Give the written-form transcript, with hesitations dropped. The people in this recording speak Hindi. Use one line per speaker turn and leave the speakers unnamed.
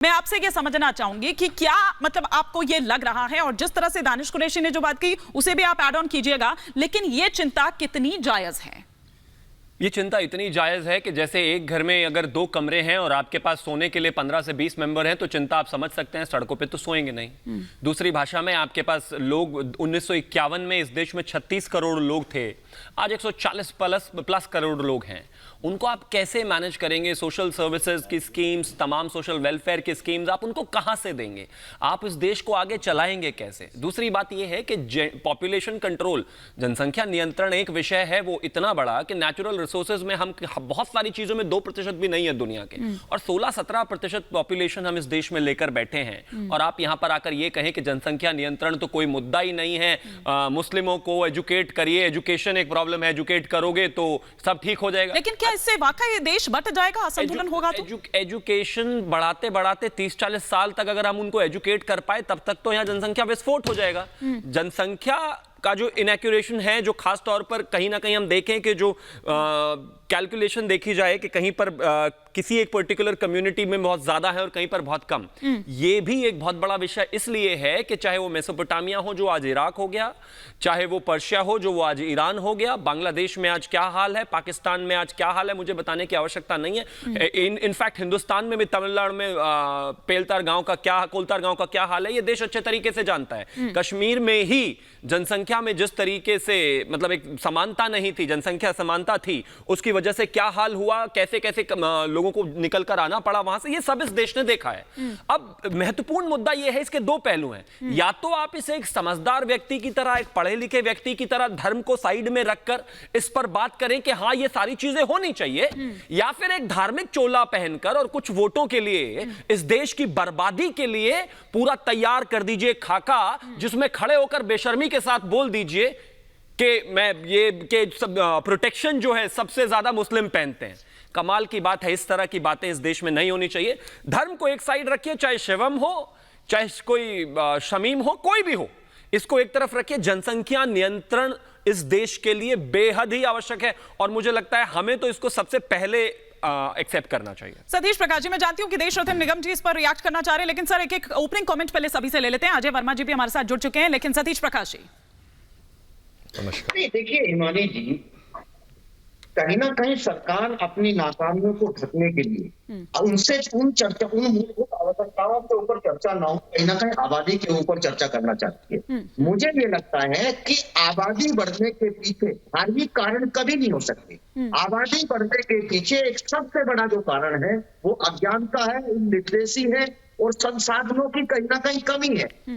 मैं आपसे ये समझना चाहूंगी कि क्या मतलब आपको ये लग रहा है, और जिस तरह से दानिश कुरैशी ने जो बात की उसे भी आप ऐड ऑन कीजिएगा, लेकिन ये चिंता कितनी जायज है?
ये चिंता इतनी जायज है कि जैसे एक घर में अगर 2 कमरे हैं और आपके पास सोने के लिए 15 से 20 मेंबर हैं तो चिंता आप समझ सकते हैं, सड़कों पे तो सोएंगे नहीं। दूसरी भाषा में आपके पास लोग 1951 में इस देश में 36 करोड़ लोग थे, आज 140 प्लस करोड़ लोग हैं। उनको आप कैसे मैनेज करेंगे? सोशल सर्विसेज की स्कीम्स, तमाम सोशल वेलफेयर की स्कीम्स आप उनको कहां से देंगे? आप इस देश को आगे चलाएंगे कैसे? दूसरी बात यह है कि पॉपुलेशन कंट्रोल, जनसंख्या नियंत्रण एक विषय है वो इतना बड़ा कि नेचुरल रिसोर्सेज में हम बहुत सारी चीजों में 2% भी नहीं है दुनिया के, और 16-17% पॉपुलेशन हम इस देश में लेकर बैठे हैं। और आप यहां पर आकर ये कहें कि जनसंख्या नियंत्रण तो कोई मुद्दा ही नहीं है, मुस्लिमों को एजुकेट करिए, एजुकेशन एक प्रॉब्लम है, एजुकेट करोगे तो सब ठीक हो जाएगा।
लेकिन क्या इससे वाकई ये देश बट जाएगा, असंतुलन होगा? तो
एजुकेशन बढ़ाते बढ़ाते 30-40 साल तक अगर हम उनको एजुकेट कर पाए तब तक तो यहाँ जनसंख्या विस्फोट हो जाएगा। जनसंख्या का जो इनएक्यूरेशन है, जो खास तौर पर कहीं ना कहीं हम देखें कि जो कैलकुलेशन देखी जाए कि कहीं पर किसी एक पर्टिकुलर कम्युनिटी में बहुत ज्यादा है और कहीं पर बहुत कम, ये भी एक बहुत बड़ा विषय इसलिए है कि चाहे वो मेसोपोटामिया हो जो आज इराक हो गया, चाहे वो पर्शिया हो जो वो आज ईरान हो गया, बांग्लादेश में आज क्या हाल है, पाकिस्तान में आज क्या हाल है, मुझे बताने की आवश्यकता नहीं है। इनफैक्ट हिंदुस्तान में भी, तमिलनाडु में कोलतार गांव का क्या हाल है, ये देश अच्छे तरीके से जानता है। कश्मीर में ही जनसंख्या में जिस तरीके से मतलब एक समानता नहीं थी, जनसंख्या समानता थी, उसकी वजह से क्या हाल हुआ, कैसे कैसे लोगों को निकल कर आना पड़ा वहां से, ये सब इस देश ने देखा है। अब महत्वपूर्ण मुद्दा यह है, इसके 2 पहलू हैं। या तो आप इसे एक समझदार व्यक्ति की तरह, एक पढ़े लिखे व्यक्ति की तरह धर्म को साइड में रखकर इस पर बात करें कि हाँ ये सारी चीजें होनी चाहिए, या फिर एक धार्मिक चोला पहनकर और कुछ वोटों के लिए इस देश की बर्बादी के लिए पूरा तैयार कर दीजिए खाका, जिसमें खड़े होकर बेशर्मी के साथ बोल दीजिए कि मैं ये कि प्रोटेक्शन जो है सबसे ज्यादा मुस्लिम पहनते हैं। कमाल की बात है, इस तरह की बातें इस देश में नहीं होनी चाहिए। धर्म को एक साइड रखिए, चाहे शिवम हो, चाहे कोई शमीम हो, कोई भी हो, इसको एक तरफ रखिए। जनसंख्या नियंत्रण इस देश के लिए बेहद ही आवश्यक है और मुझे लगता है हमें तो इसको सबसे पहले एक्सेप्ट करना चाहिए।
सतीश प्रकाश जी, मैं जानती हूं कि देश रत्न निगम जी इस पर रिएक्ट करना चाह रहे हैं, लेकिन सर एक ओपनिंग कमेंट पहले सभी से ले लेते हैं। अजय वर्मा जी भी हमारे साथ जुड़ चुके हैं, लेकिन सतीश प्रकाश जी।
नमस्कार। देखिए हिमानी जी, कहीं ना कहीं सरकार अपनी नाकामियों को ढकने के लिए उनसे उन मूलभूत आवश्यकताओं के ऊपर चर्चा ना हो, कहीं ना कहीं आबादी के ऊपर चर्चा करना चाहती है। मुझे ये लगता है कि आबादी बढ़ने के पीछे धार्मिक कारण कभी नहीं हो सकते। आबादी बढ़ने के पीछे एक सबसे बड़ा जो कारण है वो अज्ञानता है, निर्देशी है और संसाधनों की कहीं ना कहीं कमी है।